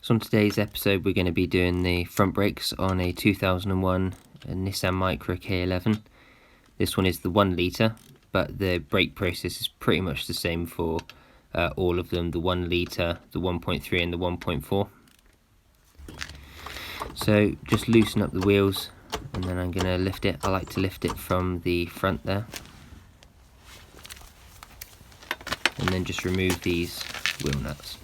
So on today's episode we're going to be doing the front brakes on a 2001 Nissan Micra K11. This one is the 1 litre, but the brake process is pretty much the same for all of them, the 1 litre, the 1.3 and the 1.4. So just loosen up the wheels and then I'm going to lift it. I like to lift it from the front there. And then just remove these wheel nuts.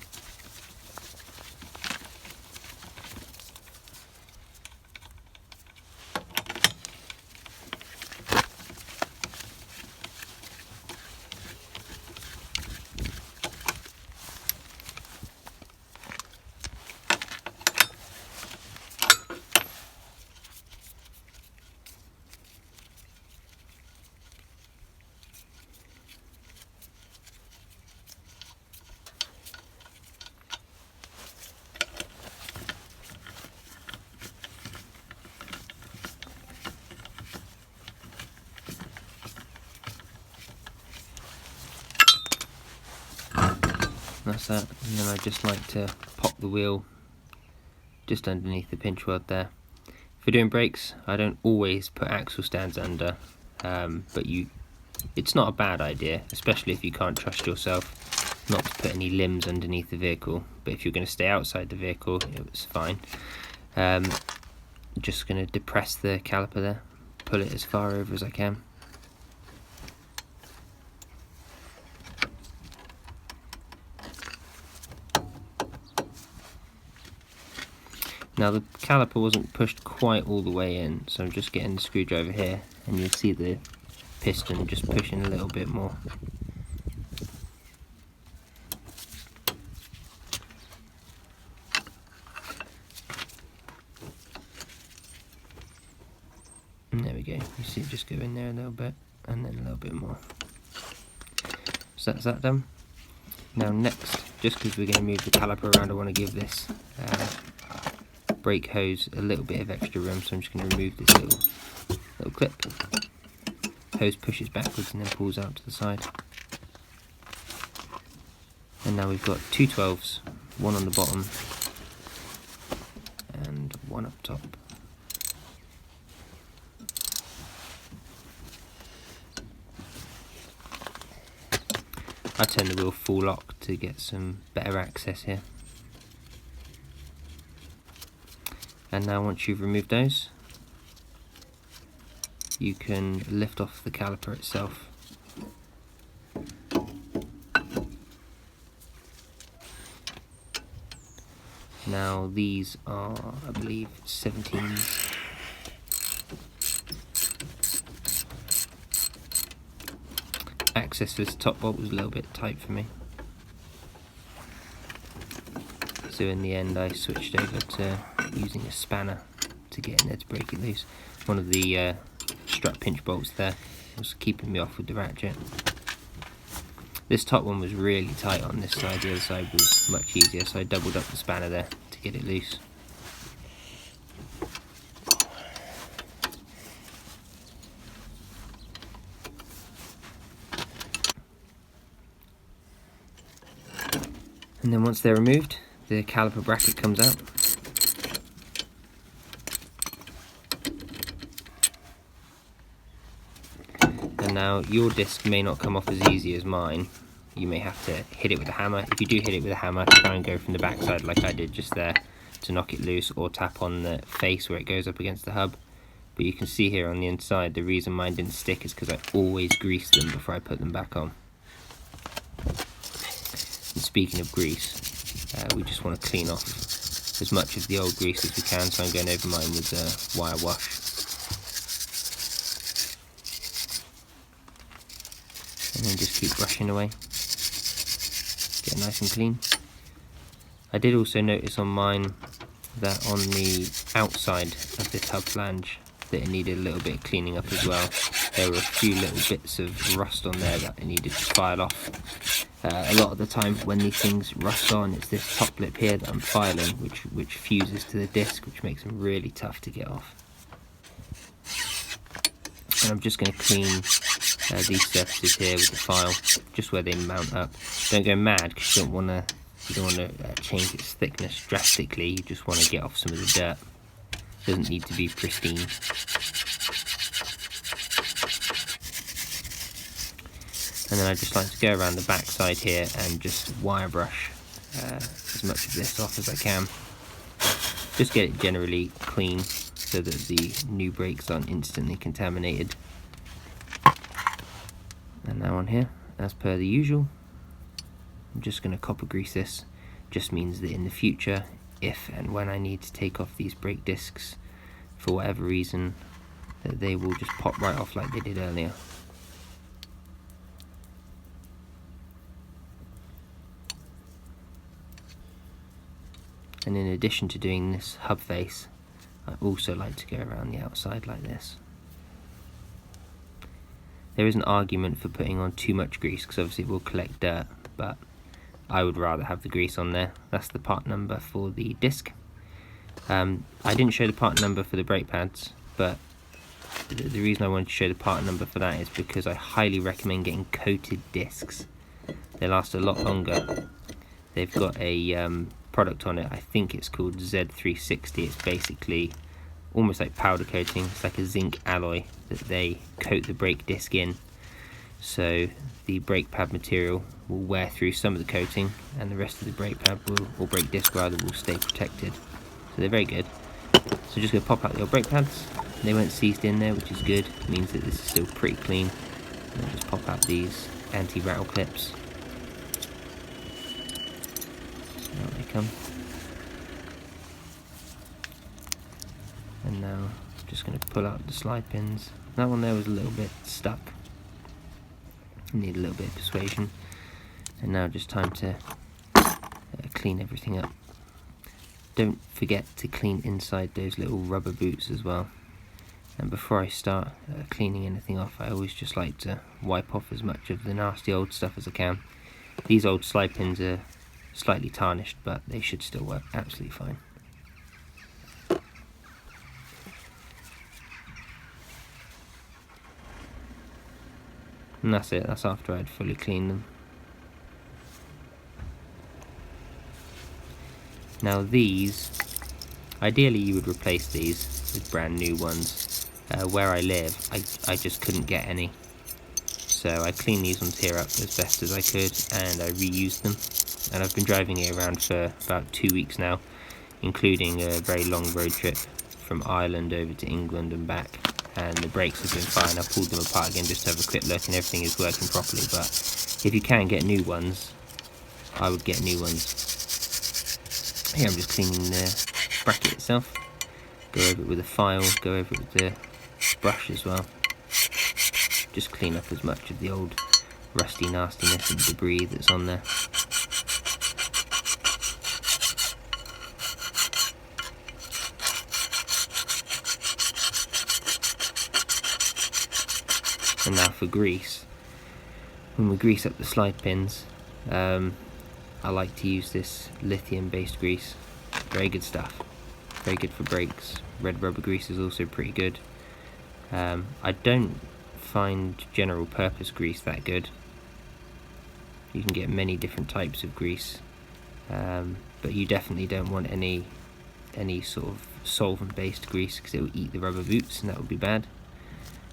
That's that, and then I just like to pop the wheel just underneath the pinch rod there. For doing brakes, I don't always put axle stands under, but it's not a bad idea, especially if you can't trust yourself not to put any limbs underneath the vehicle. But if you're going to stay outside the vehicle, it's fine. Just going to depress the caliper there, pull it as far over as I can. Now the caliper wasn't pushed quite all the way in, so I'm just getting the screwdriver here and you'll see the piston just pushing a little bit more. And there we go, you see it just go in there a little bit and then a little bit more. So that's that done. Now next, just because we're going to move the caliper around, I want to give this brake hose a little bit of extra room, so I'm just going to remove this little clip. Hose pushes backwards and then pulls out to the side. And now we've got two 12s, one on the bottom and one up top. I turn the wheel full lock to get some better access here. And now once you've removed those, you can lift off the caliper itself. Now these are, I believe, 17s. Access to this top bolt was a little bit tight for me, so in the end I switched over to using a spanner to get in there to break it loose. One of the strut pinch bolts there was keeping me off with the ratchet. This top one was really tight on this side, the other side was much easier, so I doubled up the spanner there to get it loose. And then once they're removed, the caliper bracket comes out. And now your disc may not come off as easy as mine. You may have to hit it with a hammer. If you do hit it with a hammer, try and go from the backside like I did just there to knock it loose, or tap on the face where it goes up against the hub. But you can see here on the inside, the reason mine didn't stick is because I always grease them before I put them back on. And speaking of grease, we just want to clean off as much of the old grease as we can, so I'm going over mine with a wire wash. And then just keep brushing away, get nice and clean. I did also notice on mine that on the outside of this hub flange that it needed a little bit of cleaning up as well. There were a few little bits of rust on there that I needed to file off. A lot of the time when these things rust on, it's this top lip here that I'm filing, which fuses to the disc, which makes them really tough to get off. And I'm just going to clean these surfaces here with the file, just where they mount up. Don't go mad because you don't want to You don't want to change its thickness drastically, you just want to get off some of the dirt. It doesn't need to be pristine. And then I just like to go around the back side here and just wire brush as much of this off as I can. Just get it generally clean so that the new brakes aren't instantly contaminated. And now on here, as per the usual, I'm just going to copper grease this. Just means that in the future, if and when I need to take off these brake discs for whatever reason, that they will just pop right off like they did earlier. And in addition to doing this hub face, I also like to go around the outside like this. There is an argument for putting on too much grease because obviously it will collect dirt, but I would rather have the grease on there. That's the part number for the disc. I didn't show the part number for the brake pads, but the reason I wanted to show the part number for that is because I highly recommend getting coated discs. They last a lot longer. They've got a product on it, I think it's called Z360. It's basically almost like powder coating. It's like a zinc alloy that they coat the brake disc in, so the brake pad material will wear through some of the coating and the rest of the brake pad will, or brake disc rather, will stay protected. So they're very good. So just going to pop out the old brake pads. They weren't seized in there, which is good. It means that this is still pretty clean. And then just pop out these anti-rattle clips. Out they come. And now I'm just going to pull out the slide pins. That one there was a little bit stuck. Need a little bit of persuasion. And now just time to clean everything up. Don't forget to clean inside those little rubber boots as well. And before I start cleaning anything off, I always just like to wipe off as much of the nasty old stuff as I can. These old slide pins are slightly tarnished, but they should still work absolutely fine. And that's it, that's after I'd fully cleaned them. Now these, ideally you would replace these with brand new ones. Where I live, I just couldn't get any. So I cleaned these ones here up as best as I could and I reused them. And I've been driving it around for about 2 weeks now, including a very long road trip from Ireland over to England and back. And the brakes have been fine. I pulled them apart again just to have a quick look and everything is working properly. But if you can get new ones, I would get new ones. Here I'm just cleaning the bracket itself. Go over it with a file, go over it with the brush as well. Just clean up as much of the old rusty nastiness and debris that's on there. And now for grease. When we grease up the slide pins, I like to use this lithium based grease. Very good stuff. Very good for brakes. Red rubber grease is also pretty good. I don't find general purpose grease that good. You can get many different types of grease, but you definitely don't want any sort of solvent based grease because it will eat the rubber boots and that would be bad.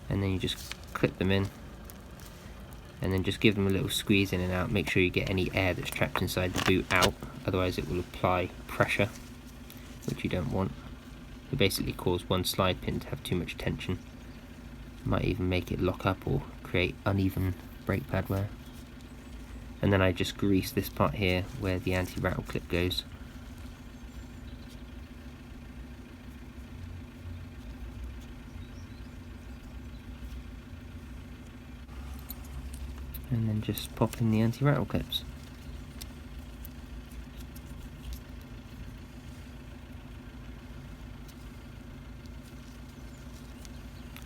And then you just clip them in and then just give them a little squeeze in and out. Make sure you get any air that's trapped inside the boot out, otherwise it will apply pressure, which you don't want. It basically cause one slide pin to have too much tension. Might even make it lock up or create uneven brake pad wear. And then I just grease this part here where the anti-rattle clip goes. And then just pop in the anti-rattle clips.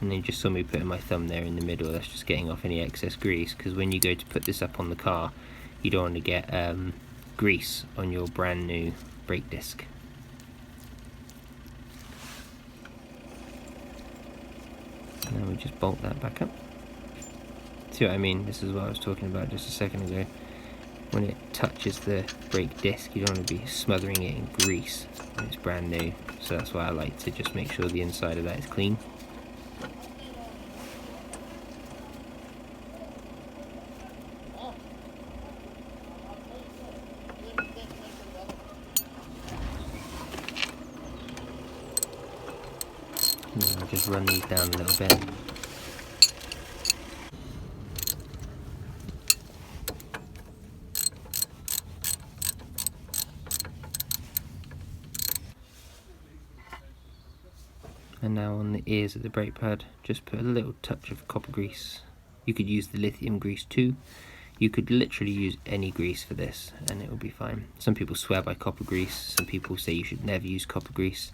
And then you just saw me putting my thumb there in the middle. That's just getting off any excess grease, because when you go to put this up on the car, you don't want to get grease on your brand new brake disc. And then we just bolt that back up. See what I mean? This is what I was talking about just a second ago. when it touches the brake disc, you don't want to be smothering it in grease when it's brand new, so that's why I like to just make sure the inside of that is clean. And then I'll just run these down a little bit. And now on the ears of the brake pad, just put a little touch of copper grease. You could use the lithium grease too. You could literally use any grease for this and it will be fine. Some people swear by copper grease, some people say you should never use copper grease.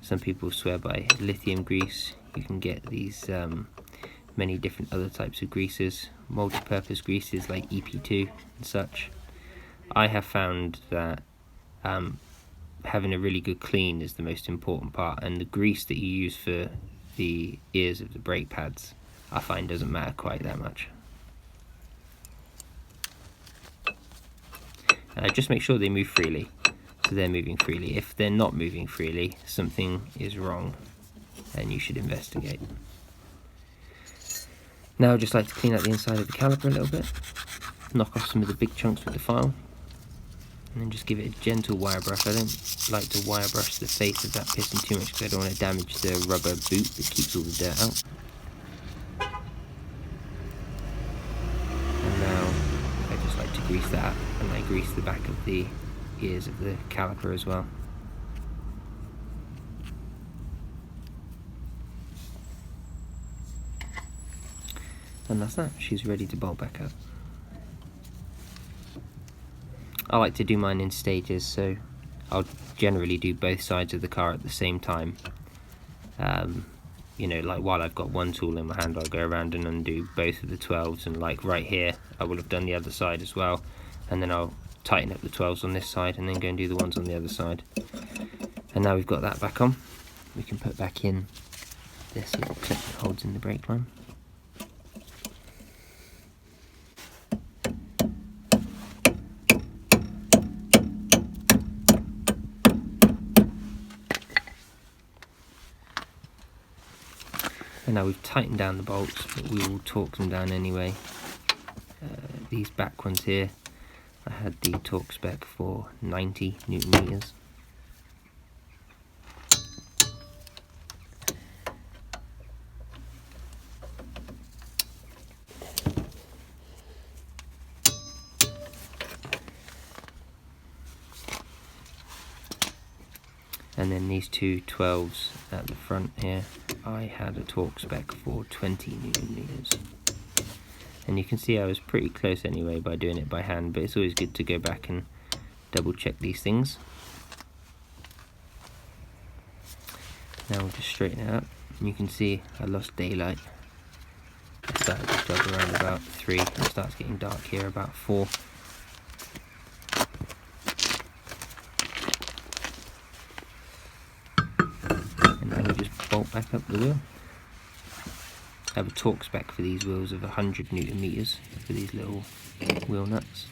Some people swear by lithium grease. You can get these many different other types of greases, multi-purpose greases like EP2 and such. I have found that having a really good clean is the most important part, and the grease that you use for the ears of the brake pads I find doesn't matter quite that much. Just make sure they move freely, so they're moving freely. If they're not moving freely, something is wrong and you should investigate. Now I'd just like to clean out the inside of the caliper a little bit, knock off some of the big chunks with the file, and then just give it a gentle wire brush. I don't like to wire brush the face of that piston too much because I don't want to damage the rubber boot that keeps all the dirt out. And now I just like to grease that, and I grease the back of the ears of the caliper as well. And that's that, she's ready to bolt back up. I like to do mine in stages, so I'll generally do both sides of the car at the same time. You know, like while I've got one tool in my hand, I'll go around and undo both of the 12s, and like right here I will have done the other side as well, and then I'll tighten up the 12s on this side and then go and do the ones on the other side. And now we've got that back on, we can put back in this little clip that holds in the brake line. And now we've tightened down the bolts, but we will torque them down anyway. These back ones here, I had the torque spec for 90 Newton meters. And then these two 12s at the front here, I had a torque spec for 20 Newton meters. And you can see I was pretty close anyway by doing it by hand, but it's always good to go back and double check these things. Now we'll just straighten it up. You can see I lost daylight. I started this job around about 3, and it starts getting dark here about 4. Bolt back up the wheel. I have a torque spec for these wheels of 100 Newton meters for these little wheel nuts.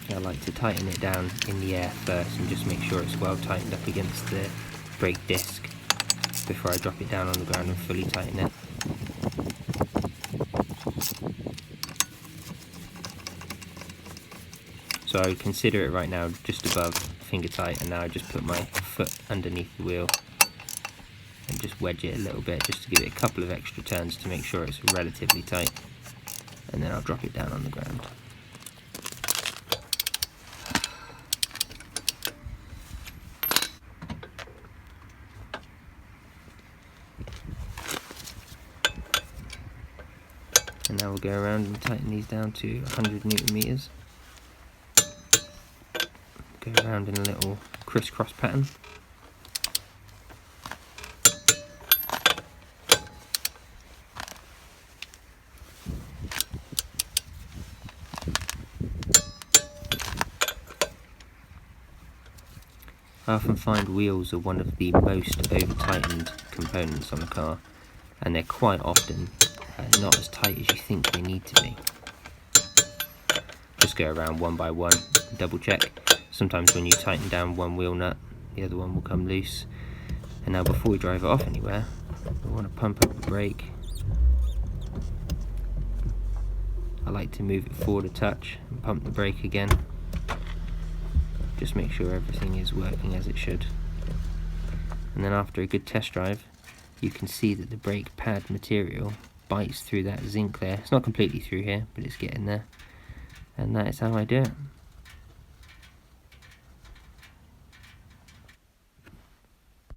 I like to tighten it down in the air first and just make sure it's well tightened up against the brake disc before I drop it down on the ground and fully tighten it. So I would consider it right now just above finger tight, and now I just put my foot underneath the wheel and just wedge it a little bit just to give it a couple of extra turns to make sure it's relatively tight, and then I'll drop it down on the ground. And now we'll go around and tighten these down to 100 Newton meters. Go around in a little crisscross pattern. I often find wheels are one of the most over-tightened components on a car, and they're quite often not as tight as you think they need to be. Just go around one by one, double check. Sometimes when you tighten down one wheel nut, the other one will come loose. And now before we drive it off anywhere, we want to pump up the brake. I like to move it forward a touch and pump the brake again. Just make sure everything is working as it should. And then after a good test drive, you can see that the brake pad material bites through that zinc there. It's not completely through here, but it's getting there. And that is how I do it.